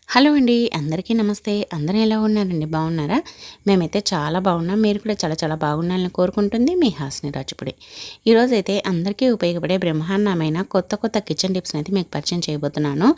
Hello అండి. అందరికీ నమస్తే. అందరూ ఎలా ఉన్నారండి? బాగున్నారా? మేమైతే చాలా బాగున్నాం. మీరు కూడా చాలా చాలా బాగున్నారని కోరుకుంటుంది మీ హాసిని రాజుపుడి. ఈరోజైతే అందరికీ ఉపయోగపడే బ్రహ్మాండమైన కొత్త కొత్త కిచెన్ టిప్స్ని అయితే మీకు పరిచయం చేయబోతున్నాను.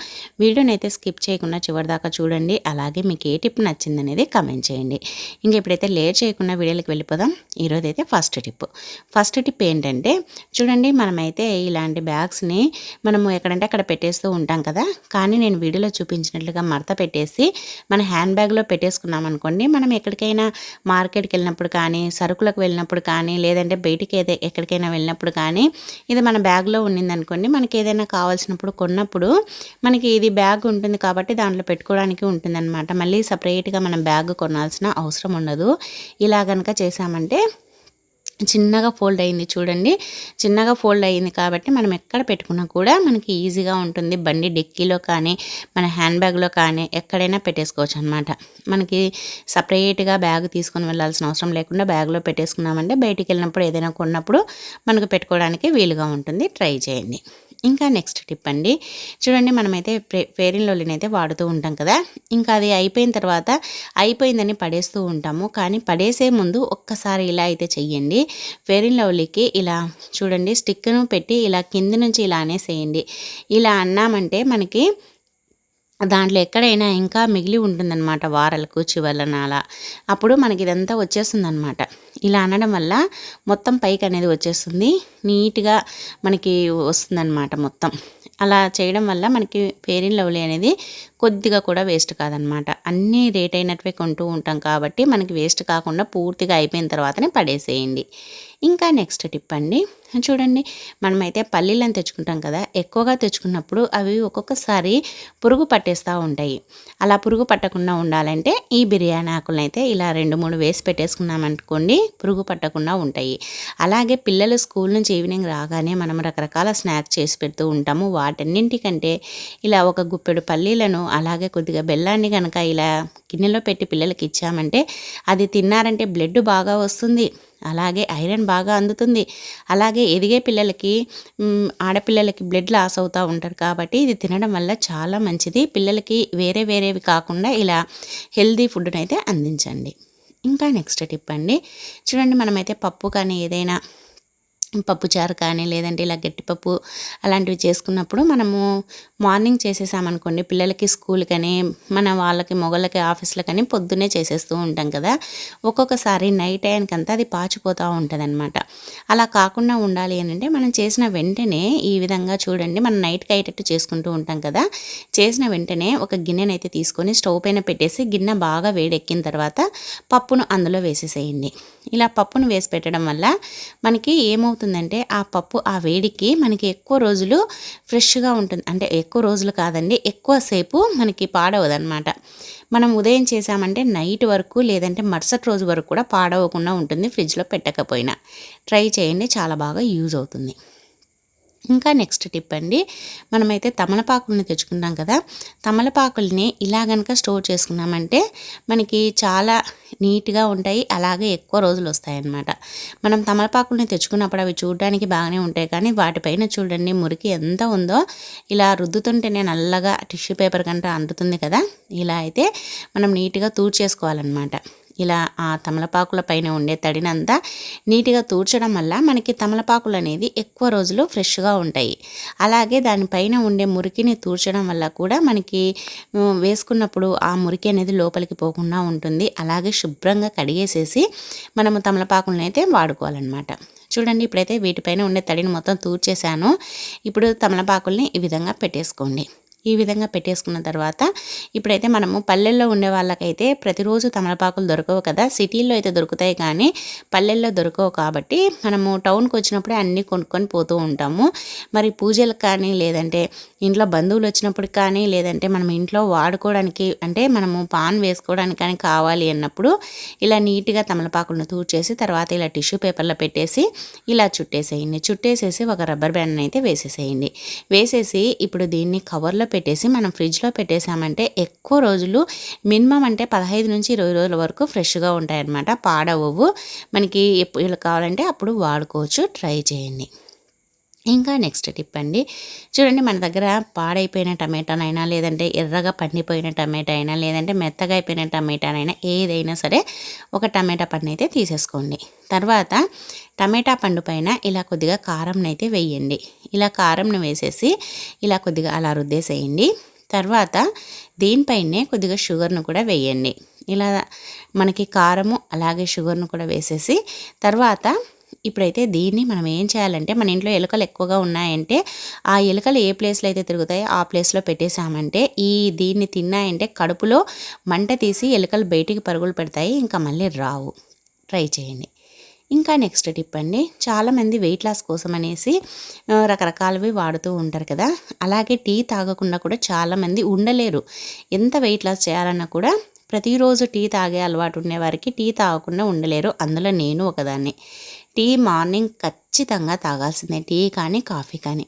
వీడియోని అయితే స్కిప్ చేయకుండా చివరిదాకా చూడండి. అలాగే మీకు ఏ టిప్ నచ్చిందనేది కమెంట్ చేయండి. ఇంక ఇప్పుడైతే లేట్ చేయకుండా వీడియోకి వెళ్ళిపోదాం. ఈరోజైతే ఫస్ట్ టిప్ ఏంటంటే చూడండి, మనమైతే ఇలాంటి బ్యాగ్స్ని మనము ఎక్కడంటే అక్కడ పెట్టేస్తూ ఉంటాం కదా. కానీ నేను వీడియోలో చూపించినట్లుగా మడత పెట్టేసి మన హ్యాండ్ బ్యాగ్లో పెట్టేసుకున్నాం అనుకోండి, మనం ఎక్కడికైనా మార్కెట్కి వెళ్ళినప్పుడు కానీ, సరుకులకు వెళ్ళినప్పుడు కానీ, లేదంటే బయటికి ఎక్కడికైనా వెళ్ళినప్పుడు కానీ ఇది మన బ్యాగ్లో ఉండిందనుకోండి, మనకి ఏదైనా కావాల్సినప్పుడు కొన్నప్పుడు మనకి ఇది బ్యాగ్ ఉంటుంది కాబట్టి దాంట్లో పెట్టుకోవడానికి ఉంటుందన్నమాట. మళ్ళీ సపరేట్గా మనం బ్యాగ్ కొనాల్సిన అవసరం ఉండదు. ఇలా కనుక చేసామంటే చిన్నగా ఫోల్డ్ అయింది చూడండి. చిన్నగా ఫోల్డ్ అయింది కాబట్టి మనం ఎక్కడ పెట్టుకున్నా కూడా మనకి ఈజీగా ఉంటుంది. బండి డిక్కీలో కానీ, మన హ్యాండ్ బ్యాగ్లో కానీ ఎక్కడైనా పెట్టేసుకోవచ్చు అనమాట. మనకి సపరేట్గా బ్యాగ్ తీసుకొని వెళ్ళాల్సిన అవసరం లేకుండా బ్యాగ్లో పెట్టేసుకున్నామంటే బయటికి వెళ్ళినప్పుడు ఏదైనా కొన్నప్పుడు మనకు పెట్టుకోవడానికి వీలుగా ఉంటుంది. ట్రై చేయండి. ఇంకా నెక్స్ట్ టిప్ అండి, చూడండి, మనమైతే ఫెయిర్ అండ్ లవ్లీని అయితే వాడుతూ ఉంటాం కదా. ఇంకా అది అయిపోయిన తర్వాత అయిపోయిందని పడేస్తూ ఉంటాము. కానీ పడేసే ముందు ఒక్కసారి ఇలా అయితే చెయ్యండి. ఫెయిర్ అండ్ లవ్లీకి ఇలా చూడండి, స్టిక్ను పెట్టి ఇలా కింది నుంచి ఇలా అనేసేయండి. ఇలా అన్నామంటే మనకి దాంట్లో ఎక్కడైనా ఇంకా మిగిలి ఉంటుందన్నమాట, వారాలకు చివర్లన అలా. అప్పుడు మనకి ఇదంతా వచ్చేస్తుందన్నమాట. ఇలా అనడం వల్ల మొత్తం పైకి అనేది వచ్చేస్తుంది, నీట్గా మనకి వస్తుందన్నమాట మొత్తం. అలా చేయడం వల్ల మనకి ఫెయిర్ అండ్ లవ్లీ అనేది కొద్దిగా కూడా వేస్ట్ కాదనమాట. అన్నీ రేట్ అయినట్టువే కొంటూ ఉంటాం కాబట్టి మనకి వేస్ట్ కాకుండా పూర్తిగా అయిపోయిన తర్వాతనే పడేసేయండి. ఇంకా నెక్స్ట్ టిప్ అండి, చూడండి, మనమైతే పల్లీలను తెచ్చుకుంటాం కదా. ఎక్కువగా తెచ్చుకున్నప్పుడు అవి ఒక్కొక్కసారి పురుగు పట్టేస్తూ ఉంటాయి. అలా పురుగు పట్టకుండా ఉండాలంటే ఈ బిర్యానీ ఆకులను అయితే ఇలా 2-3 వేసి పెట్టేసుకున్నామనుకోండి, పురుగు పట్టకుండా ఉంటాయి. అలాగే పిల్లలు స్కూల్ నుంచి ఈవినింగ్ రాగానే మనం రకరకాల స్నాక్స్ చేసి పెడుతూ ఉంటాము. వాటన్నింటికంటే ఇలా ఒక గుప్పెడు పల్లీలను అలాగే కొద్దిగా బెల్లాన్ని కనుక ఇలా గిన్నెలో పెట్టి పిల్లలకి ఇచ్చామంటే అది తిన్నారంటే బ్లడ్ బాగా వస్తుంది, అలాగే ఐరన్ బాగా అందుతుంది. అలాగే ఎదిగే పిల్లలకి, ఆడపిల్లలకి బ్లడ్ లాస్ అవుతూ ఉంటారు కాబట్టి ఇది తినడం వల్ల చాలా మంచిది. పిల్లలకి వేరేవి కాకుండా ఇలా హెల్దీ ఫుడ్ని అయితే అందించండి. ఇంకా నెక్స్ట్ టిప్ అండి, చూడండి, మనమైతే పప్పు కానీ ఏదైనా పప్పుచారు కానీ లేదంటే ఇలా గట్టిపప్పు అలాంటివి చేసుకున్నప్పుడు మనము మార్నింగ్ చేసేసామనుకోండి, పిల్లలకి స్కూల్ కానీ మన వాళ్ళకి మొగళ్ళకి ఆఫీస్లకని పొద్దున్నే చేసేస్తూ ఉంటాం కదా. ఒక్కొక్కసారి నైట్ అయ్యానికంతా అది పాచిపోతూ ఉంటుంది అనమాట. అలా కాకుండా ఉండాలి అని అంటే మనం చేసిన వెంటనే ఈ విధంగా చూడండి, మనం నైట్కి అయ్యేటట్టు చేసుకుంటూ ఉంటాం కదా. చేసిన వెంటనే ఒక గిన్నెనైతే తీసుకొని స్టవ్ పైన పెట్టేసి గిన్నె బాగా వేడెక్కిన తర్వాత పప్పును అందులో వేసేసేయండి. ఇలా పప్పును వేసి పెట్టడం వల్ల మనకి ఏమవుతుందంటే ఆ పప్పు ఆ వేడికి మనకి ఎక్కువ రోజులు ఫ్రెష్గా ఉంటుంది. అంటే ఎక్కువ రోజులు కాదండి, ఎక్కువసేపు మనకి పాడవదనమాట. మనం ఉదయం చేసామంటే నైట్ వరకు లేదంటే మరుసటి రోజు వరకు కూడా పాడవకుండా ఉంటుంది, ఫ్రిడ్జ్లో పెట్టకపోయినా. ట్రై చేయండి, చాలా బాగా యూజ్ అవుతుంది. ఇంకా నెక్స్ట్ టిప్ అండి, మనమైతే తమలపాకుల్ని తెచ్చుకుంటాం కదా. తమలపాకుల్ని ఇలా కనుక స్టోర్ చేసుకున్నామంటే మనకి చాలా నీట్గా ఉంటాయి, అలాగే ఎక్కువ రోజులు వస్తాయన్నమాట. మనం తమలపాకుల్ని తెచ్చుకున్నప్పుడు అవి చూడడానికి బాగానే ఉంటాయి, కానీ వాటిపైన చూడండి మురికి ఎంత ఉందో. ఇలా రుద్దుతుంటేనే నల్లగా టిష్యూ పేపర్ కంటే అంటుతుంది కదా. ఇలా అయితే మనం నీట్గా తూడ్చేసుకోవాలన్నమాట. ఇలా ఆ తమలపాకుల పైన ఉండే తడినంతా నీట్గా తూడ్చడం వల్ల మనకి తమలపాకులు అనేది ఎక్కువ రోజులు ఫ్రెష్గా ఉంటాయి. అలాగే దానిపైన ఉండే మురికిని తూడ్చడం వల్ల కూడా మనకి వేసుకున్నప్పుడు ఆ మురికి అనేది లోపలికి పోకుండా ఉంటుంది. అలాగే శుభ్రంగా కడిగేసేసి మనము తమలపాకులను అయితే వాడుకోవాలన్నమాట. చూడండి, ఇప్పుడైతే వీటిపైన ఉండే తడిని మొత్తం తూడ్చేసాను. ఇప్పుడు తమలపాకుల్ని ఈ విధంగా పెట్టేసుకోండి. ఈ విధంగా పెట్టేసుకున్న తర్వాత ఇప్పుడైతే మనము పల్లెల్లో ఉండే వాళ్ళకైతే ప్రతిరోజు తమలపాకులు దొరకవు కదా. సిటీల్లో అయితే దొరుకుతాయి కానీ పల్లెల్లో దొరకవు కాబట్టి మనము టౌన్కి వచ్చినప్పుడే అన్నీ కొనుక్కొని పోతూ ఉంటాము. మరి పూజలకు కానీ లేదంటే ఇంట్లో బంధువులు వచ్చినప్పుడు కానీ లేదంటే మనం ఇంట్లో వాడుకోవడానికి అంటే మనము పాన్ వేసుకోవడానికి కానీ కావాలి అన్నప్పుడు ఇలా నీట్గా తమలపాకులను తూడ్చేసి తర్వాత ఇలా టిష్యూ పేపర్లో పెట్టేసి ఇలా చుట్టేసేయండి. చుట్టేసేసి ఒక రబ్బర్ బ్యాండ్ అయితే వేసేసేయండి. వేసేసి ఇప్పుడు దీన్ని కవర్లో పెట్టేసి మనం ఫ్రిడ్జ్లో పెట్టేసామంటే ఎక్కువ రోజులు, మినిమం అంటే 15 నుంచి 20 రోజుల వరకు ఫ్రెష్గా ఉంటాయన్నమాట, పాడవవు. మనకి ఎప్పుడు కావాలంటే అప్పుడు వాడుకోవచ్చు. ట్రై చేయండి. ఇంకా నెక్స్ట్ టిప్ అండి. చూడండి, మన దగ్గర పాడైపోయిన టమాటానైనా, లేదంటే ఎర్రగా పండిపోయిన టమాటా అయినా, లేదంటే మెత్తగా అయిపోయిన టమాటానైనా, ఏదైనా సరే ఒక టమాటా పండు అయితే తీసేసుకోండి. తర్వాత టమాటా పండు పైన ఇలా కొద్దిగా కారంనైతే వేయండి. ఇలా కారంను వేసేసి ఇలా కొద్దిగా అలా రుద్దేసేయండి. తర్వాత దీనిపైనే కొద్దిగా షుగర్ను కూడా వేయండి. ఇలా మనకి కారము అలాగే షుగర్ను కూడా వేసేసి తర్వాత ఇప్పుడైతే దీన్ని మనం ఏం చేయాలంటే, మన ఇంట్లో ఎలుకలు ఎక్కువగా ఉన్నాయంటే ఆ ఎలుకలు ఏ ప్లేస్లో అయితే తిరుగుతాయో ఆ ప్లేస్లో పెట్టేసామంటే దీన్ని తిన్నాయంటే కడుపులో మంట తీసి ఎలుకలు బయటికి పరుగులు పెడతాయి, ఇంకా మళ్ళీ రావు. ట్రై చేయండి. ఇంకా నెక్స్ట్ టిప్ అండి, చాలామంది వెయిట్ లాస్ కోసం అనేసి రకరకాలవి వాడుతూ ఉంటారు కదా. అలాగే టీ తాగకుండా కూడా చాలామంది ఉండలేరు. ఎంత వెయిట్ లాస్ చేయాలన్నా కూడా ప్రతిరోజు టీ తాగే అలవాటు ఉండేవారికి టీ తాగకుండా ఉండలేరు. అందులో నేను ఒకదాన్ని. టీ మార్నింగ్ ఖచ్చితంగా తాగాల్సిందే, టీ కానీ కాఫీ కానీ.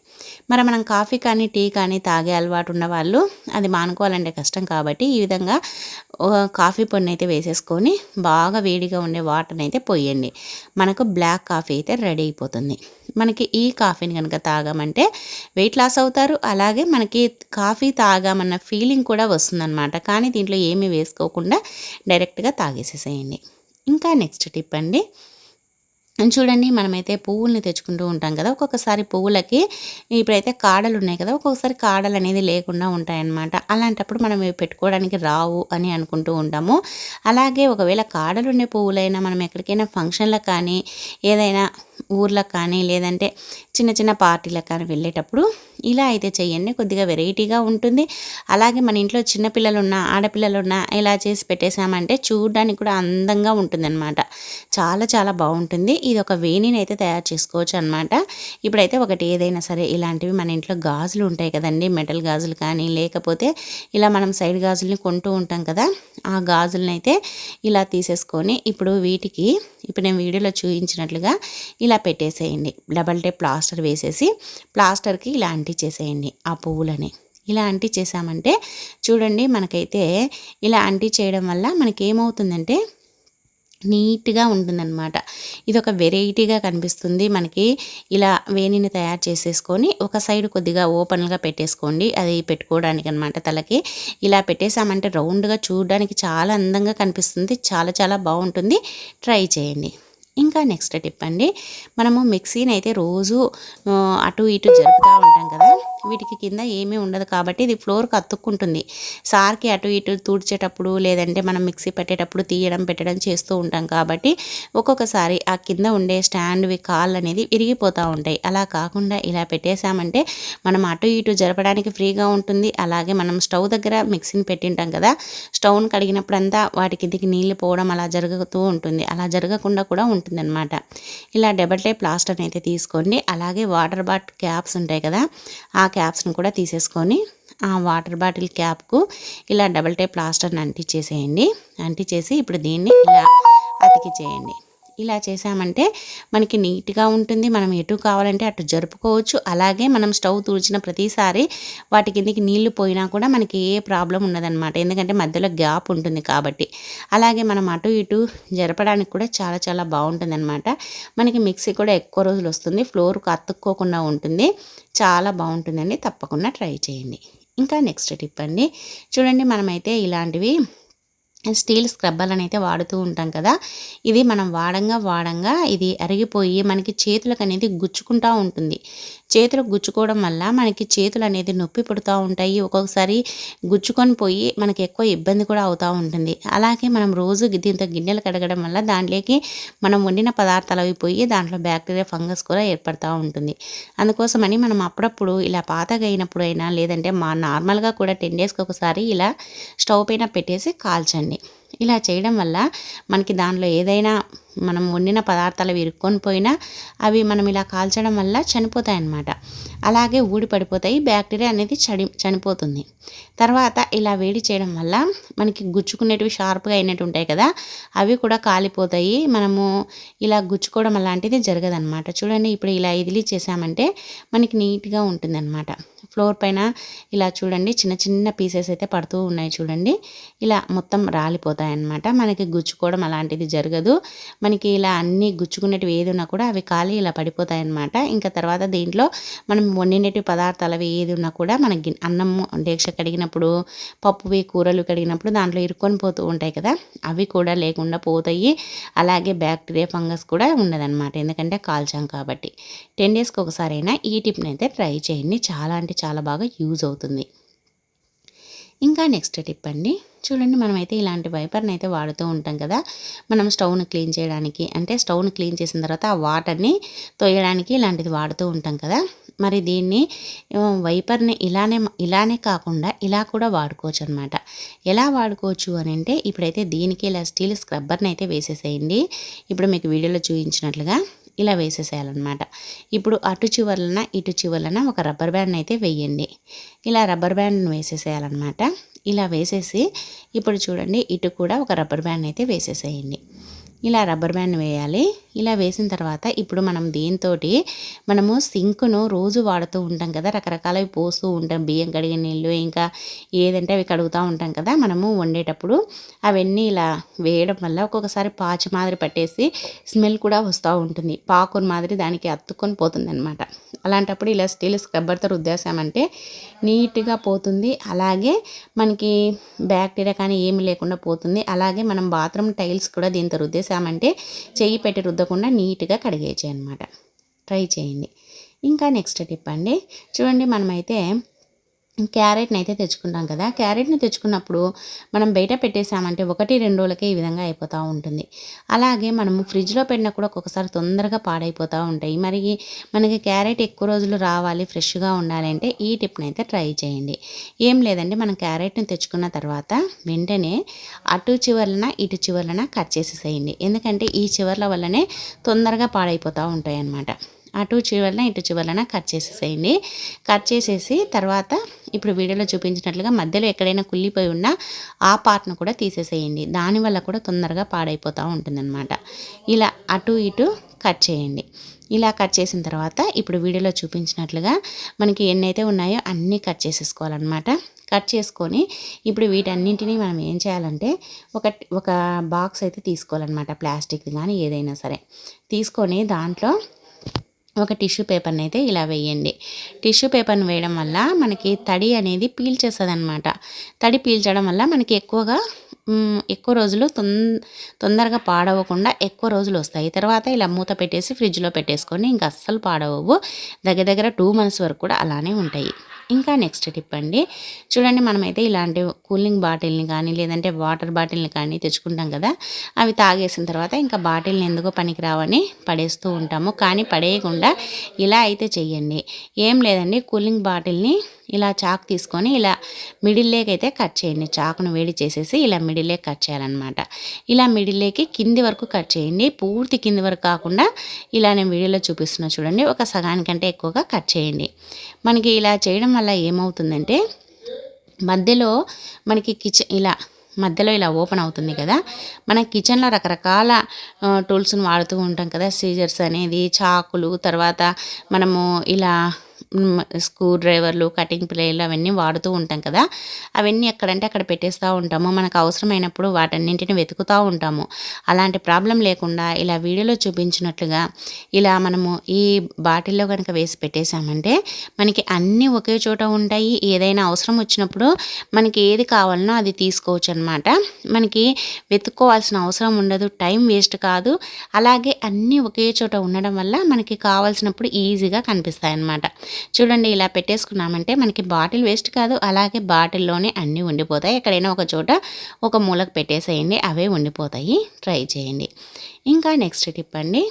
మరి మనం కాఫీ కానీ టీ కానీ తాగే అలవాటు ఉన్న వాళ్ళు అది మానుకోవాలంటే కష్టం కాబట్టి ఈ విధంగా కాఫీ పొడిని అయితే వేసేసుకొని బాగా వేడిగా ఉండే వాటర్ని అయితే పోయండి. మనకు బ్లాక్ కాఫీ అయితే రెడీ అయిపోతుంది. మనకి ఈ కాఫీని కనుక తాగామంటే వెయిట్ లాస్ అవుతారు. అలాగే మనకి కాఫీ తాగామన్న ఫీలింగ్ కూడా వస్తుందన్నమాట. కానీ దీంట్లో ఏమీ వేసుకోకుండా డైరెక్ట్గా తాగేసేసేయండి. ఇంకా నెక్స్ట్ టిప్ అండి, చూడండి, మనమైతే పువ్వుల్ని తెచ్చుకుంటూ ఉంటాం కదా. ఒక్కొక్కసారి పువ్వులకి ఇప్పుడైతే కాడలు ఉన్నాయి కదా, ఒక్కొక్కసారి కాడలు అనేది లేకుండా ఉంటాయన్నమాట. అలాంటప్పుడు మనం ఇవి పెట్టుకోవడానికి రావు అని అనుకుంటూ ఉంటాము. అలాగే ఒకవేళ కాడలుండే పువ్వులైనా మనం ఎక్కడికైనా ఫంక్షన్లకు కానీ, ఏదైనా ఊర్లకు కానీ, లేదంటే చిన్న చిన్న పార్టీలకు కానీ వెళ్ళేటప్పుడు ఇలా అయితే చేయండి. కొద్దిగా వెరైటీగా ఉంటుంది. అలాగే మన ఇంట్లో చిన్నపిల్లలున్నా ఆడపిల్లలున్నా ఇలా చేసి పెట్టేసామంటే చూడడానికి కూడా అందంగా ఉంటుందన్నమాట. చాలా చాలా బాగుంటుంది. ఇది ఒక వేణిని అయితే తయారు చేసుకోవచ్చు అనమాట. ఇప్పుడైతే ఒకటి ఏదైనా సరే ఇలాంటివి మన ఇంట్లో గాజులు ఉంటాయి కదండి, మెటల్ గాజులు కానీ, లేకపోతే ఇలా మనం సైడ్ గాజుల్ని కొంటూ ఉంటాం కదా, ఆ గాజులను అయితే ఇలా తీసేసుకొని ఇప్పుడు వీటికి ఇప్పుడు నేను వీడియోలో చూపించినట్లుగా ఇలా పెట్టేసేయండి. డబల్ టేప్ ప్లాస్టర్ వేసేసి ప్లాస్టర్కి ఇలా అంటించేసేయండి ఆ పువ్వులని. ఇలా అంటించేసామంటే చూడండి, మనకైతే ఇలా అంటించేయడం వల్ల మనకి ఏమవుతుందంటే నీట్గా ఉంటుందన్నమాట. ఇది ఒక వెరైటీగా కనిపిస్తుంది మనకి. ఇలా వేణిని తయారు చేసేసుకొని ఒక సైడ్ కొద్దిగా ఓపెన్గా పెట్టేసుకోండి, అది పెట్టుకోవడానికి అనమాట తలకి. ఇలా పెట్టేసామంటే రౌండ్గా చూడడానికి చాలా అందంగా కనిపిస్తుంది. చాలా చాలా బాగుంటుంది. ట్రై చేయండి. ఇంకా నెక్స్ట్ టిప్ అండి, మనము మిక్సీని అయితే రోజు అటు ఇటు జరుపుతూ ఉంటాం కదా. వీటికి కింద ఏమీ ఉండదు కాబట్టి ఇది ఫ్లోర్కి అతుక్కుంటుంది. సార్కి అటు ఇటు తుడిచేటప్పుడు, లేదంటే మనం మిక్సీ పెట్టేటప్పుడు తీయడం పెట్టడం చేస్తూ ఉంటాం కాబట్టి ఒక్కొక్కసారి ఆ కింద ఉండే స్టాండ్వి కాళ్ళు అనేది విరిగిపోతూ ఉంటాయి. అలా కాకుండా ఇలా పెట్టేసామంటే మనం అటు ఇటు జరపడానికి ఫ్రీగా ఉంటుంది. అలాగే మనం స్టవ్ దగ్గర మిక్సీని పెట్టింటాం కదా, స్టవ్ని కడిగినప్పుడంతా వాటి కిందికి నీళ్ళు పోవడం అలా జరుగుతూ ఉంటుంది. అలా జరగకుండా కూడా ఉంటుందన్నమాట. ఇలా డబల్ టేప్ ప్లాస్టర్ని అయితే తీసుకోండి. అలాగే వాటర్ బాటిల్ క్యాప్స్ ఉంటాయి కదా, ఆ క్యాప్స్ని కూడా తీసేసుకొని ఆ వాటర్ బాటిల్ క్యాప్కు ఇలా డబల్ టేప్ ప్లాస్టర్ని అంటించేసేయండి. అంటించేసి ఇప్పుడు దీన్ని ఇలా అతికిచేయండి. ఇలా చేసామంటే మనకి నీట్గా ఉంటుంది. మనం ఎటు కావాలంటే అటు జరుపుకోవచ్చు. అలాగే మనం స్టవ్ తుడిచిన ప్రతిసారి వాటి కిందకి నీళ్లు పోయినా కూడా మనకి ఏ ప్రాబ్లం ఉండదన్నమాట, ఎందుకంటే మధ్యలో గ్యాప్ ఉంటుంది కాబట్టి. అలాగే మనం అటు ఇటు జరపడానికి కూడా చాలా చాలా బాగుంటుందన్నమాట. మనకి మిక్సీ కూడా ఎక్కువ రోజులు వస్తుంది, ఫ్లోర్కు అతుక్కోకుండా ఉంటుంది. చాలా బాగుంటుందండి. తప్పకుండా ట్రై చేయండి. ఇంకా నెక్స్ట్ టిప్ అండి, చూడండి, మనమైతే ఇలాంటివి స్టీల్ స్క్రబ్బర్లను అయితే వాడుతూ ఉంటాం కదా. ఇది మనం వాడంగా ఇది అరిగిపోయి మనకి చేతులకు అనేది గుచ్చుకుంటూ ఉంటుంది. చేతులకు గుచ్చుకోవడం వల్ల మనకి చేతులు అనేది నొప్పి పుడుతూ ఉంటాయి. ఒక్కొక్కసారి గుచ్చుకొని పోయి మనకి ఎక్కువ ఇబ్బంది కూడా అవుతూ ఉంటుంది. అలాగే మనం రోజు దీంతో గిన్నెలు కడగడం వల్ల దాంట్లోకి మనం వండిన పదార్థాలు అవి పోయి దాంట్లో బ్యాక్టీరియా ఫంగస్ కూడా ఏర్పడుతూ ఉంటుంది. అందుకోసమని మనం అప్పుడప్పుడు ఇలా పాతగా అయినప్పుడు అయినా, లేదంటే నార్మల్గా కూడా 10 డేస్కి ఒకసారి ఇలా స్టవ్ పైన పెట్టేసి కాల్చండి. ఇలా చేయడం వల్ల మనకి దానిలో ఏదైనా మనం వండిన పదార్థాలు ఇరుక్కొని పోయినా అవి మనం ఇలా కాల్చడం వల్ల చనిపోతాయి అన్నమాట. అలాగే ఊడి పడిపోతాయి, బ్యాక్టీరియా అనేది చనిపోతుంది. తర్వాత ఇలా వేడి చేయడం వల్ల మనకి గుచ్చుకునేటివి షార్ప్గా అయినట్టు ఉంటాయి కదా, అవి కూడా కాలిపోతాయి. మనము ఇలా గుచ్చుకోవడం అలాంటిది జరగదన్నమాట. చూడండి, ఇప్పుడు ఇలా ఇదిలి చేసామంటే మనకి నీట్గా ఉంటుందన్నమాట. ఫ్లోర్ పైన ఇలా చూడండి చిన్న చిన్న పీసెస్ అయితే పడుతూ ఉన్నాయి చూడండి. ఇలా మొత్తం రాలిపోతాయి అన్నమాట. మనకి గుచ్చుకోవడం అలాంటిది జరగదు. మనకి ఇలా అన్నీ గుచ్చుకునేటివి ఏది ఉన్నా కూడా అవి కాలి ఇలా పడిపోతాయి అన్నమాట. ఇంకా తర్వాత దీంట్లో మనం వండినటి పదార్థాలు అవి ఏది ఉన్నా కూడా మనకి అన్నం డేక్ష కడిగినప్పుడు, పప్పువి కూరలు కడిగినప్పుడు దాంట్లో ఇరుక్కొని పోతూ ఉంటాయి కదా, అవి కూడా లేకుండా పోతాయి. అలాగే బ్యాక్టీరియా ఫంగస్ కూడా ఉండదన్నమాట, ఎందుకంటే కాల్చాం కాబట్టి. 10 డేస్కి ఒకసారైనా ఈ టిప్ని అయితే ట్రై చేయండి. చాలా అంటే చాలా బాగా యూజ్ అవుతుంది. ఇంకా నెక్స్ట్ టిప్ అండి, చూడండి మనమైతే ఇలాంటి వైపర్ని అయితే వాడుతూ ఉంటాం కదా, మనం స్టవ్ని క్లీన్ చేయడానికి, అంటే స్టవ్ని క్లీన్ చేసిన తర్వాత ఆ వాటర్ని తోయడానికి ఇలాంటిది వాడుతూ ఉంటాం కదా. మరి దీన్ని వైపర్ని ఇలానే కాకుండా ఇలా కూడా వాడుకోవచ్చు అనమాట. ఎలా వాడుకోవచ్చు అని అంటే, ఇప్పుడైతే దీనికి ఇలా స్టీల్ స్క్రబ్బర్ని అయితే వేసేసేయండి. ఇప్పుడు మీకు వీడియోలో చూపించినట్లుగా ఇలా వేసేసేయాలన్నమాట. ఇప్పుడు అటు చివర్లన ఇటు చివర్లన ఒక రబ్బర్ బ్యాండ్ అయితే వేయండి. ఇలా రబ్బర్ బ్యాండ్ని వేసేసేయాలన్నమాట. ఇలా వేసేసి ఇప్పుడు చూడండి ఇటు కూడా ఒక రబ్బర్ బ్యాండ్ అయితే వేసేసేయండి. ఇలా రబ్బర్ బ్యాండ్ వేయాలి. ఇలా వేసిన తర్వాత ఇప్పుడు మనం దీంతో మనము సింకును రోజు వాడుతూ ఉంటాం కదా, రకరకాలవి పోస్తూ ఉంటాం, బియ్యం కడిగే నీళ్ళు ఇంకా ఏదంటే అవి కడుగుతూ ఉంటాం కదా మనము వండేటప్పుడు. అవన్నీ ఇలా వేయడం వల్ల ఒక్కొక్కసారి పాచి మాదిరి పట్టేసి స్మెల్ కూడా వస్తూ ఉంటుంది, పాకుని మాదిరి దానికి అత్తుకొని పోతుంది అనమాట. అలాంటప్పుడు ఇలా స్టీల్ స్క్రబ్బర్తో రుద్దేశామంటే నీట్గా పోతుంది. అలాగే మనకి బ్యాక్టీరియా కానీ ఏమి లేకుండా పోతుంది. అలాగే మనం బాత్రూమ్ టైల్స్ కూడా దీంతో రుద్దేశామంటే చెయ్యి పెట్టి రుద్దకుండా నీట్గా కడిగేయచ్చు అనమాట. ట్రై చేయండి. ఇంకా నెక్స్ట్ టిప్ అండి, చూడండి మనమైతే క్యారెట్ని అయితే తెచ్చుకుంటాం కదా, క్యారెట్ని తెచ్చుకున్నప్పుడు మనం బయట పెట్టేసామంటే 1-2 రోజులకే ఈ విధంగా అయిపోతూ ఉంటుంది. అలాగే మనము ఫ్రిడ్జ్లో పెట్టినా కూడా ఒక్కొక్కసారి తొందరగా పాడైపోతూ ఉంటాయి. మరి మనకి క్యారెట్ ఎక్కువ రోజులు రావాలి, ఫ్రెష్గా ఉండాలంటే ఈ టిప్ని అయితే ట్రై చేయండి. ఏం లేదండి, మనం క్యారెట్ని తెచ్చుకున్న తర్వాత వెంటనే అటు చివర్లన ఇటు చివర్లన కట్ చేసేసేయండి. ఎందుకంటే ఈ చివర్ల వల్లనే తొందరగా పాడైపోతూ ఉంటాయి అన్నమాట. అటు చివర్లన ఇటు చివర్లన కట్ చేసేసేయండి. కట్ చేసేసి తర్వాత ఇప్పుడు వీడియోలో చూపించినట్లుగా మధ్యలో ఎక్కడైనా కుళ్ళిపోయి ఉన్నా ఆ పార్ట్ను కూడా తీసేసేయండి. దానివల్ల కూడా తొందరగా పాడైపోతూ ఉంటుందన్నమాట. ఇలా అటు ఇటు కట్ చేయండి. ఇలా కట్ చేసిన తర్వాత ఇప్పుడు వీడియోలో చూపించినట్లుగా మనకి ఎన్నైతే ఉన్నాయో అన్నీ కట్ చేసేసుకోవాలన్నమాట. కట్ చేసుకొని ఇప్పుడు వీటన్నింటినీ మనం ఏం చేయాలంటే ఒక బాక్స్ అయితే తీసుకోవాలన్నమాట, ప్లాస్టిక్ది కానీ ఏదైనా సరే తీసుకొని దాంట్లో ఒక టిష్యూ పేపర్ని అయితే ఇలా వేయండి. టిష్యూ పేపర్ని వేయడం వల్ల మనకి తడి అనేది పీల్చేస్తుంది అనమాట. తడి పీల్చడం వల్ల మనకి ఎక్కువ రోజులు తొందరగా పాడవకుండా ఎక్కువ రోజులు వస్తాయి. తర్వాత ఇలా మూత పెట్టేసి ఫ్రిడ్జ్లో పెట్టేసుకొని ఇంకా అస్సలు పాడవవు. దగ్గర 2 months వరకు కూడా అలానే ఉంటాయి. ఇంకా నెక్స్ట్ టిప్ అండి, చూడండి మనమైతే ఇలాంటి కూలింగ్ బాటిల్ని కానీ లేదంటే వాటర్ బాటిల్ని కానీ తెచ్చుకుంటాం కదా, అవి తాగేసిన తర్వాత ఇంకా బాటిల్ని ఎందుకో పనికి రావని పడేస్తూ ఉంటాము. కానీ పడేయకుండా ఇలా అయితే చెయ్యండి. ఏం లేదండి, కూలింగ్ బాటిల్ని ఇలా చాకు తీసుకొని ఇలా మిడిల్లోకి అయితే కట్ చేయండి. చాకును వేడి చేసేసి ఇలా మిడిల్లోకి కట్ చేయాలన్నమాట. ఇలా మిడిల్లోకి కింది వరకు కట్ చేయండి. పూర్తి కింది వరకు కాకుండా ఇలా నేను వీడియోలో చూపిస్తున్నా చూడండి, ఒక సగానికంటే ఎక్కువగా కట్ చేయండి. మనకి ఇలా చేయడం వల్ల ఏమవుతుందంటే మధ్యలో మనకి మధ్యలో ఇలా ఓపెన్ అవుతుంది కదా, మన కిచెన్లో రకరకాల టూల్స్ని వాడుతూ ఉంటాం కదా, సీజర్స్ అనేది, చాకులు, తర్వాత మనము ఇలా స్క్రూ డ్రైవర్లు, కటింగ్ ప్లేయర్లు అవన్నీ వాడుతూ ఉంటాం కదా, అవన్నీ ఎక్కడంటే అక్కడ పెట్టేస్తూ ఉంటాము. మనకు అవసరమైనప్పుడు వాటన్నింటిని వెతుకుతూ ఉంటాము. అలాంటి ప్రాబ్లం లేకుండా ఇలా వీడియోలో చూపించినట్లుగా ఇలా మనము ఈ బాటిల్లో కనుక వేసి పెట్టేశామంటే మనకి అన్నీ ఒకే చోట ఉంటాయి. ఏదైనా అవసరం వచ్చినప్పుడు మనకి ఏది కావాలనో అది తీసుకోవచ్చు అనమాట. మనకి వెతుక్కోవాల్సిన అవసరం ఉండదు, టైం వేస్ట్ కాదు. అలాగే అన్నీ ఒకే చోట ఉండడం వల్ల మనకి కావాల్సినప్పుడు ఈజీగా కనిపిస్తాయి అన్నమాట. చూడండి ఇలా పెట్టేసుకున్నామంటే మనకి బాటిల్ వేస్ట్ కాదు. అలాగే బాటిల్లోనే అన్నీ ఉండిపోతాయి. ఎక్కడైనా ఒక చోట ఒక మూలకు పెట్టేసేయండి, అవే ఉండిపోతాయి. ట్రై చేయండి. ఇంకా నెక్స్ట్ టిప్ అండి,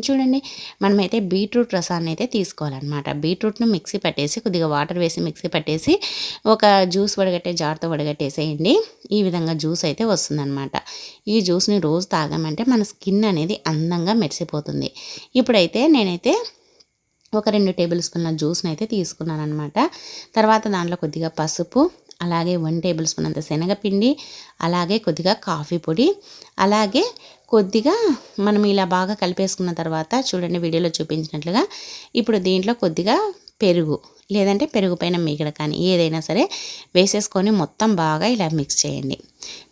చూడండి మనమైతే బీట్రూట్ రసాన్ని అయితే తీసుకోవాలన్నమాట. బీట్రూట్ను మిక్సీ పట్టేసి కొద్దిగా వాటర్ వేసి మిక్సీ పట్టేసి ఒక జ్యూస్ వడగట్టే జార్తో వడగట్టేసేయండి. ఈ విధంగా జ్యూస్ అయితే వస్తుందన్నమాట. ఈ జ్యూస్ని రోజు తాగామంటే మన స్కిన్ అనేది అందంగా మెరిసిపోతుంది. ఇప్పుడైతే నేనైతే ఒక 2 టేబుల్ స్పూన్ల జ్యూస్ని అయితే తీసుకున్నాను అనమాట. తర్వాత దాంట్లో కొద్దిగా పసుపు, అలాగే 1 టేబుల్ స్పూన్ అంత శనగపిండి, అలాగే కొద్దిగా కాఫీ పొడి, అలాగే కొద్దిగా మనం ఇలా బాగా కలిపేసుకున్న తర్వాత చూడండి వీడియోలో చూపించినట్లుగా ఇప్పుడు దీంట్లో కొద్దిగా పెరుగు, లేదంటే పెరుగు పైన మీగడ కానీ ఏదైనా సరే వేసేసుకొని మొత్తం బాగా ఇలా మిక్స్ చేయండి.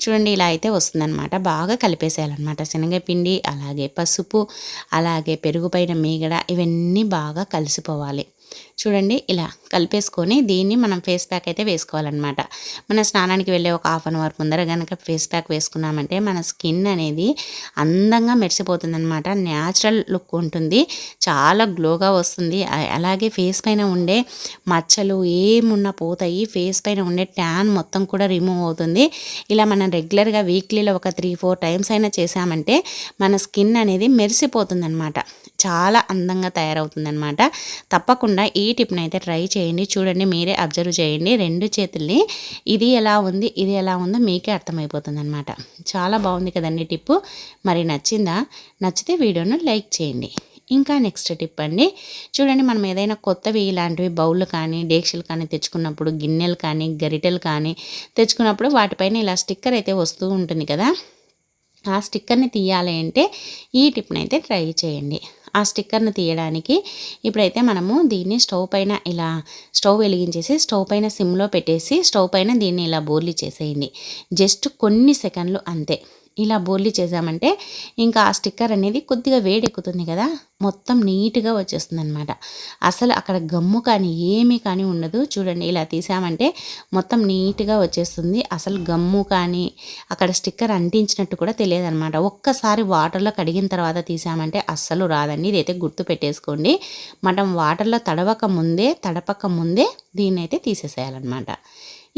చూడండి ఇలా అయితే వస్తుందన్నమాట. బాగా కలిపేసేయాలన్నమాట. శనగపిండి అలాగే పసుపు అలాగే పెరుగు పైన మీగడ ఇవన్నీ బాగా కలిసిపోవాలి. చూడండి ఇలా కలిపేసుకొని దీన్ని మనం ఫేస్ ప్యాక్ అయితే వేసుకోవాలన్నమాట. మన స్నానానికి వెళ్ళే ఒక హాఫ్ అన్ అవర్ ముందర కనుక ఫేస్ ప్యాక్ వేసుకున్నామంటే మన స్కిన్ అనేది అందంగా మెరిసిపోతుందన్నమాట. న్యాచురల్ లుక్ ఉంటుంది, చాలా గ్లోగా వస్తుంది. అలాగే ఫేస్ పైన ఉండే మచ్చలు ఏమున్నా పోతాయి, ఫేస్ పైన ఉండే ట్యాన్ మొత్తం కూడా రిమూవ్ అవుతుంది. ఇలా మనం రెగ్యులర్గా వీక్లీలో ఒక 3-4 టైమ్స్ అయినా చేసామంటే మన స్కిన్ అనేది మెరిసిపోతుందన్నమాట, చాలా అందంగా తయారవుతుందన్నమాట. తప్పకుండా ఈ టిప్ని అయితే ట్రై చేయండి. చూడండి మీరే అబ్జర్వ్ చేయండి, 2 చేతుల్ని ఇది ఎలా ఉంది ఇది ఎలా ఉందో మీకే అర్థమైపోతుంది అనమాట. చాలా బాగుంది కదండి టిప్పు. మరి నచ్చిందా? నచ్చితే వీడియోను లైక్ చేయండి. ఇంకా నెక్స్ట్ టిప్ అండి, చూడండి మనం ఏదైనా కొత్తవి ఇలాంటివి బౌళ్ళు కానీ డేక్షలు కానీ తెచ్చుకున్నప్పుడు, గిన్నెలు కానీ గరిటెలు కానీ తెచ్చుకున్నప్పుడు వాటిపైన ఇలా స్టిక్కర్ అయితే వస్తూ ఉంటుంది కదా, ఆ స్టిక్కర్ని తీయాలి అంటే ఈ టిప్ని అయితే ట్రై చేయండి. ఆ స్టిక్కర్ని తీయడానికి ఇప్పుడైతే మనము దీన్ని స్టవ్ పైన ఇలా స్టవ్ వెలిగించేసి స్టవ్ పైన సిమ్లో పెట్టేసి స్టవ్ పైన దీన్ని ఇలా బోర్లీ చేసేయండి. జస్ట్ కొన్ని సెకండ్లు అంతే. ఇలా బోర్లీ చేసామంటే ఇంకా ఆ స్టిక్కర్ అనేది కొద్దిగా వేడెక్కుతుంది కదా, మొత్తం నీట్గా వచ్చేస్తుంది అనమాట. అసలు అక్కడ గమ్ము కానీ ఏమీ కానీ ఉండదు. చూడండి ఇలా తీసామంటే మొత్తం నీట్గా వచ్చేస్తుంది. అసలు గమ్ము కానీ అక్కడ స్టిక్కర్ అంటించినట్టు కూడా తెలియదు అనమాట. ఒక్కసారి వాటర్లో కడిగిన తర్వాత తీసామంటే అస్సలు రాదండి. ఇదైతే గుర్తు పెట్టేసుకోండి. మనం వాటర్లో తడపక ముందే దీన్ని అయితే తీసేసేయాలన్నమాట.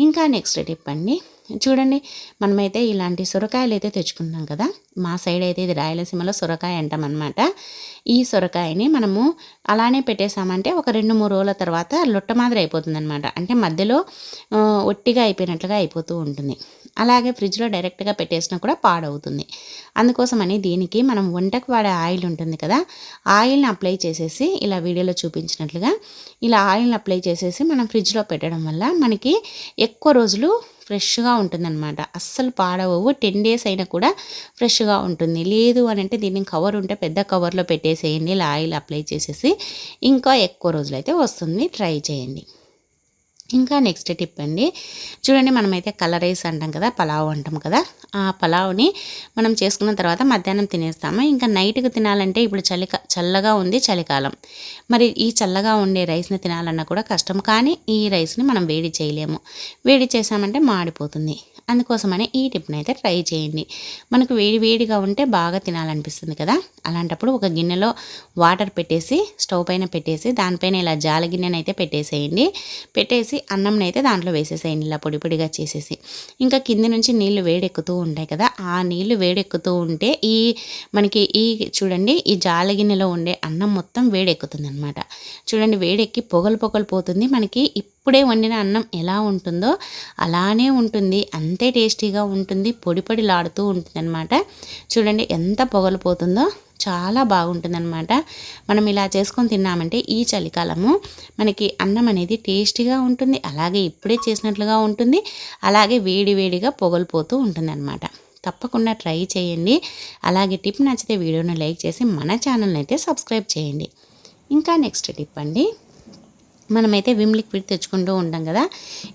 ఇంకా నెక్స్ట్ టిప్ అండి, చూడండి మనమైతే ఇలాంటి సొరకాయలు అయితే తెచ్చుకుంటాం కదా, మా సైడ్ అయితే ఇది రాయలసీమలో సొరకాయ అంటాం అనమాట. ఈ సొరకాయని మనము అలానే పెట్టేసామంటే ఒక 2-3 రోజుల తర్వాత లొట్ట మాదిరి అయిపోతుంది అనమాట. అంటే మధ్యలో ఒట్టిగా అయిపోయినట్లుగా అయిపోతూ ఉంటుంది. అలాగే ఫ్రిడ్జ్లో డైరెక్ట్గా పెట్టేసినా కూడా పాడవుతుంది. అందుకోసమని దీనికి మనం వంటకు వాడే ఆయిల్ ఉంటుంది కదా, ఆయిల్ని అప్లై చేసేసి ఇలా వీడియోలో చూపించినట్లుగా ఇలా ఆయిల్ని అప్లై చేసేసి మనం ఫ్రిడ్జ్లో పెట్టడం వల్ల మనకి ఎక్కువ రోజులు ఫ్రెష్గా ఉంటుందన్నమాట. అస్సలు పాడవవు. 10 డేస్ అయినా కూడా ఫ్రెష్గా ఉంటుంది. లేదు అని అంటే దీన్ని కవర్ ఉంటే పెద్ద కవర్లో పెట్టేసేయండి, ఇలా ఆయిల్ అప్లై చేసేసి ఇంకా ఎక్కువ రోజులైతే వస్తుంది. ట్రై చేయండి. ఇంకా నెక్స్ట్ టిప్ అండి, చూడండి మనమైతే కలర్ రైస్ అంటాం కదా, పలావ్ అంటాం కదా, ఆ పలావ్ని మనం చేసుకున్న తర్వాత మధ్యాహ్నం తినేస్తాము. ఇంకా నైట్కి తినాలంటే ఇప్పుడు చల్లగా ఉంది, చలికాలం. మరి ఈ చల్లగా ఉండే రైస్ని తినాలన్నా కూడా కష్టం. కానీ ఈ రైస్ని మనం వేడి చేయలేము. వేడి చేసామంటే మాడిపోతుంది. అందుకోసమని ఈ టిప్ని అయితే ట్రై చేయండి. మనకు వేడిగా ఉంటే బాగా తినాలనిపిస్తుంది కదా, అలాంటప్పుడు ఒక గిన్నెలో వాటర్ పెట్టేసి స్టవ్ పైన పెట్టేసి దానిపైన ఇలా జాల గిన్నెని అయితే పెట్టేసి అన్నంని అయితే దాంట్లో వేసేసేయండి, ఇలా పొడిగా చేసేసి. ఇంకా కింది నుంచి నీళ్లు వేడెక్కుతూ ఉంటాయి కదా, ఆ నీళ్లు వేడెక్కుతూ ఉంటే మనకి చూడండి ఈ జాల గిన్నెలో ఉండే అన్నం మొత్తం వేడెక్కుతుంది అనమాట. చూడండి వేడెక్కి పొగలు పోతుంది. మనకి ఇప్పుడే వండిన అన్నం ఎలా ఉంటుందో అలానే ఉంటుంది, అంతే టేస్టీగా ఉంటుంది, పొడిలాడుతూ ఉంటుంది అనమాట. చూడండి ఎంత పొగలు పోతుందో, చాలా బాగుంటుందన్నమాట. మనం ఇలా చేసుకొని తిన్నామంటే ఈ చలికాలము మనకి అన్నం అనేది టేస్టీగా ఉంటుంది, అలాగే ఇప్పుడే చేసినట్లుగా ఉంటుంది, అలాగే వేడిగా పొగలు పోతూ ఉంటుందన్నమాట. తప్పకుండా ట్రై చేయండి. అలాగే టిప్ నచ్చితే వీడియోని లైక్ చేసి మన ఛానల్ని అయితే సబ్స్క్రైబ్ చేయండి. ఇంకా నెక్స్ట్ టిప్ అండి, మనమైతే విమ్ లిక్విడ్ తెచ్చుకుంటూ ఉంటాం కదా,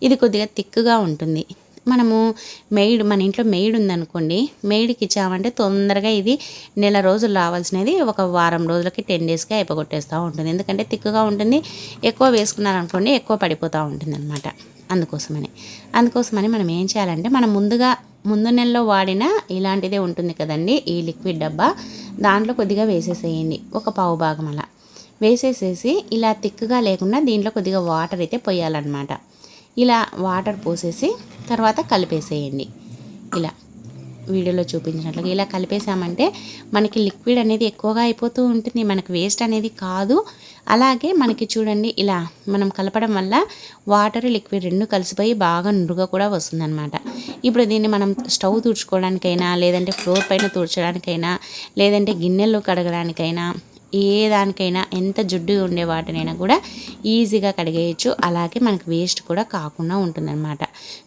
ఇది కొద్దిగా థిక్గా ఉంటుంది. మనము మన ఇంట్లో మెయిడ్ ఉందనుకోండి, మెయిడ్కి ఇచ్చామంటే తొందరగా ఇది నెల రోజులు రావాల్సినది ఒక వారం రోజులకి 10 డేస్కి అయిపోగొట్టేస్తూ ఉంటుంది. ఎందుకంటే థిక్గా ఉంటుంది, ఎక్కువ వేసుకున్నారనుకోండి ఎక్కువ పడిపోతూ ఉంటుంది అనమాట. అందుకోసమని మనం ఏం చేయాలంటే మనం ముందు నెలలో వాడిన ఇలాంటిదే ఉంటుంది కదండి ఈ లిక్విడ్ డబ్బా, దాంట్లో కొద్దిగా వేసేసేయండి, ఒక పావు భాగం అలా వేసేసేసి ఇలా థిక్గా లేకుండా దీంట్లో కొద్దిగా వాటర్ అయితే పోయాలన్నమాట. ఇలా వాటర్ పోసేసి తర్వాత కలిపేసేయండి. ఇలా వీడియోలో చూపించినట్లుగా ఇలా కలిపేసామంటే మనకి లిక్విడ్ అనేది ఎక్కువగా అయిపోతూ ఉంటుంది, మనకి వేస్ట్ అనేది కాదు. అలాగే మనకి చూడండి ఇలా మనం కలపడం వల్ల వాటర్ లిక్విడ్ 2 కలిసిపోయి బాగా నురుగా కూడా వస్తుందన్నమాట. ఇప్పుడు దీన్ని మనం స్టవ్ తుడుచుకోవడానికైనా, లేదంటే ఫ్లోర్ పైన తుడచడానికైనా, లేదంటే గిన్నెలు కడగడానికైనా ఏ దానికైనా ఎంత జిడ్డు ఉండే వాటినైనా కూడా ఈజీగా కడిగేయచ్చు. అలాగే మనకి వేస్ట్ కూడా కాకుండా ఉంటుందన్నమాట.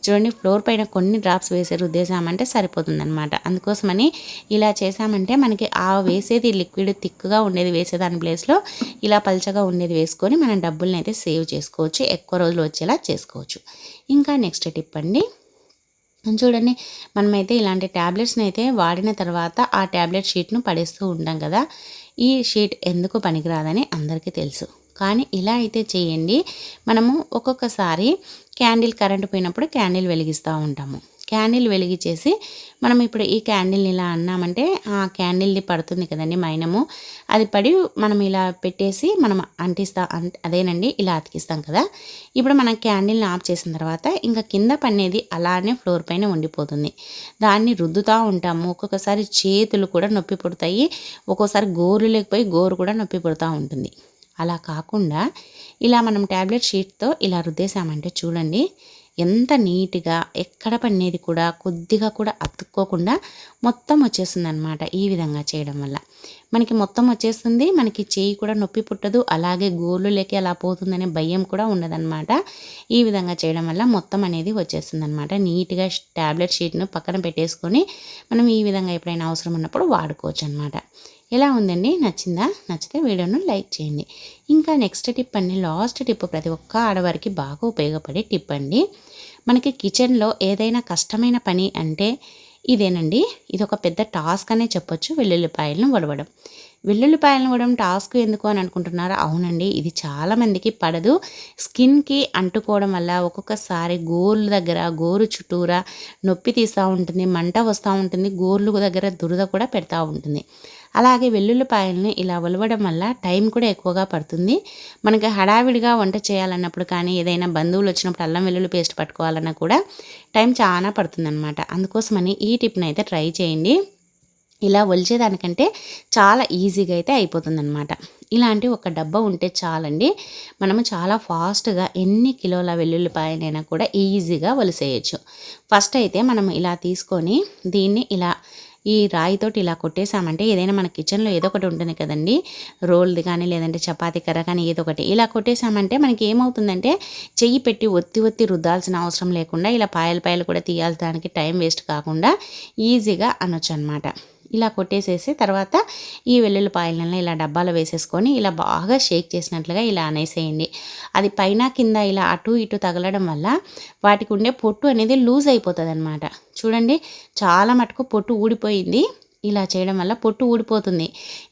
చూడండి, ఫ్లోర్ పైన కొన్ని డ్రాప్స్ వేసి రుద్దేసామంటే సరిపోతుందన్నమాట. అందుకోసమని ఇలా చేసామంటే మనకి ఆ వేసేది లిక్విడ్ థిక్గా ఉండేది వేసేదాని ప్లేస్లో ఇలా పల్చగా ఉండేది వేసుకొని మనం డబ్బుల్ని అయితే సేవ్ చేసుకోవచ్చు, ఎక్కువ రోజులు వచ్చేలా చేసుకోవచ్చు. ఇంకా నెక్స్ట్ టిప్ అండి, చూడండి, మనమైతే ఇలాంటి ట్యాబ్లెట్స్ని అయితే వాడిన తర్వాత ఆ ట్యాబ్లెట్ షీట్ను పడేస్తూ ఉంటాం కదా. ఈ షీట్ ఎందుకు పనికిరాదని అందరికీ తెలుసు, కానీ ఇలా అయితే చేయండి. మనము ఒక్కొక్కసారి క్యాండిల్ కరెంటు పోయినప్పుడు క్యాండిల్ వెలిగిస్తూ ఉంటాము. క్యాండిల్ వెలిగించేసి మనం ఇప్పుడు ఈ క్యాండిల్ని ఇలా అన్నామంటే ఆ క్యాండిల్ది పడుతుంది కదండి మైనము, అది పడి మనం ఇలా పెట్టేసి మనం అదేనండి ఇలా అతికిస్తాం కదా. ఇప్పుడు మనం క్యాండిల్ని ఆఫ్ చేసిన తర్వాత ఇంకా కింద పనేది అలానే ఫ్లోర్ పైన ఉండిపోతుంది. దాన్ని రుద్దుతూ ఉంటాము. ఒక్కొక్కసారి చేతులు కూడా నొప్పి పుడతాయి, ఒక్కోసారి గోరు లేకపోయి గోరు కూడా నొప్పి పుడుతూ ఉంటుంది. అలా కాకుండా ఇలా మనం ట్యాబ్లెట్ షీట్తో ఇలా రుద్దేశామంటే చూడండి ఎంత నీట్గా ఎక్కడ పనేది కూడా కొద్దిగా కూడా అతుక్కోకుండా మొత్తం వచ్చేస్తుంది అనమాట. ఈ విధంగా చేయడం వల్ల మనకి మొత్తం వచ్చేస్తుంది, మనకి చేయి కూడా నొప్పి పుట్టదు, అలాగే గోర్లు లేక అలా పోతుందనే భయం కూడా ఉండదన్నమాట. ఈ విధంగా చేయడం వల్ల మొత్తం అనేది వచ్చేస్తుంది అనమాట. నీట్గా ట్యాబ్లెట్ షీట్ను పక్కన పెట్టేసుకొని మనం ఈ విధంగా ఎప్పుడైనా అవసరం ఉన్నప్పుడు వాడుకోవచ్చు అనమాట. ఎలా ఉందండి, నచ్చిందా? నచ్చితే వీడియోను లైక్ చేయండి. ఇంకా నెక్స్ట్ టిప్ అండి, లాస్ట్ టిప్ ప్రతి ఒక్క ఆడవారికి బాగా ఉపయోగపడే టిప్ అండి. మనకి కిచెన్లో ఏదైనా కష్టమైన పని అంటే ఇదేనండి. ఇది ఒక పెద్ద టాస్క్ అనే చెప్పొచ్చు, వెల్లుల్లిపాయలను వడవడం. వెల్లుల్లిపాయలను వడడం టాస్క్ ఎందుకు అని అనుకుంటున్నారా? అవునండి, ఇది చాలామందికి పడదు. స్కిన్కి అంటుకోవడం వల్ల ఒక్కొక్కసారి గోర్ల దగ్గర గోరు చుట్టూరా నొప్పి తీస్తూ ఉంటుంది, మంట వస్తూ ఉంటుంది, గోర్లు దగ్గర దురద కూడా పెడతా ఉంటుంది. అలాగే వెల్లుల్లిపాయలని ఇలా ఒలవడం వల్ల టైం కూడా ఎక్కువగా పడుతుంది. మనకి హడావిడిగా వంట చేయాలన్నప్పుడు కానీ ఏదైనా బంధువులు వచ్చినప్పుడు అల్లం వెల్లుల్లి పేస్ట్ పట్టుకోవాలన్నా కూడా టైం చాలా పడుతుందన్నమాట. అందుకోసమని ఈ టిప్ని అయితే ట్రై చేయండి. ఇలా ఒలిచేదానికంటే చాలా ఈజీగా అయితే అయిపోతుందన్నమాట. ఇలాంటి ఒక డబ్బా ఉంటే చాలండి, మనము చాలా ఫాస్ట్గా ఎన్ని కిలోల వెల్లుల్లిపాయలైనా కూడా ఈజీగా ఒలిసేయచ్చు. ఫస్ట్ అయితే మనం ఇలా తీసుకొని దీన్ని ఇలా ఈ రాయితోటి ఇలా కొట్టేసామంటే ఏదైనా మన కిచెన్లో ఏదో ఒకటి ఉంటుంది కదండి, రోల్ది కానీ లేదంటే చపాతీ కర్ర కానీ ఏదో ఒకటి ఇలా కొట్టేసామంటే మనకి ఏమవుతుందంటే చెయ్యి పెట్టి ఒత్తి రుద్దాల్సిన అవసరం లేకుండా ఇలా పాయలు కూడా తీయాల్సడానికి టైం వేస్ట్ కాకుండా ఈజీగా అనొచ్చు అనమాట. ఇలా కొట్టేసేసి తర్వాత ఈ వెల్లుల్లిపాయలను ఇలా డబ్బాలో వేసేసుకొని ఇలా బాగా షేక్ చేసినట్లుగా ఇలా అనేసేయండి. అది పైన కింద ఇలా అటు ఇటు తగలడం వల్ల వాటికి ఉండే పొట్టు అనేది లూజ్ అయిపోతుంది అనమాట. చూడండి, చాలా మటుకు పొట్టు ఊడిపోయింది. ఇలా చేయడం వల్ల పొట్టు ఊడిపోతుంది.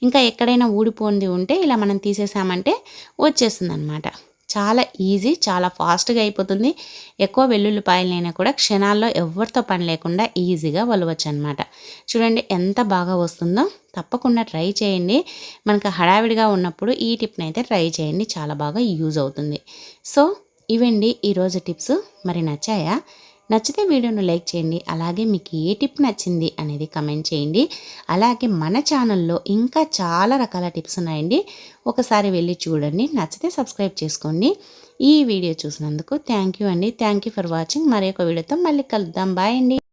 ఇంకా ఎక్కడైనా ఊడిపోయింది ఉంటే ఇలా మనం తీసేసామంటే వచ్చేస్తుంది అనమాట. చాలా ఈజీ, చాలా ఫాస్ట్గా అయిపోతుంది. ఎక్కువ వెల్లుల్లిపాయలైనా కూడా క్షణాల్లో ఎవరితో పని లేకుండా ఈజీగా వలవచ్చు అనమాట. చూడండి ఎంత బాగా వస్తుందో, తప్పకుండా ట్రై చేయండి. మనకు హడావిడిగా ఉన్నప్పుడు ఈ టిప్ని అయితే ట్రై చేయండి, చాలా బాగా యూజ్ అవుతుంది. సో ఇవండి ఈరోజు టిప్స్. మరి నచ్చాయా? నచ్చితే వీడియోను లైక్ చేయండి. అలాగే మీకు ఏ టిప్ నచ్చింది అనేది కమెంట్ చేయండి. అలాగే మన ఛానల్లో ఇంకా చాలా రకాల టిప్స్ ఉన్నాయండి, ఒకసారి వెళ్ళి చూడండి. నచ్చితే సబ్స్క్రైబ్ చేసుకోండి. ఈ వీడియో చూసినందుకు థ్యాంక్ యూ అండి. Thank you for watching. మరి ఒక వీడియోతో మళ్ళీ కలుద్దాం. బాయ్ అండి.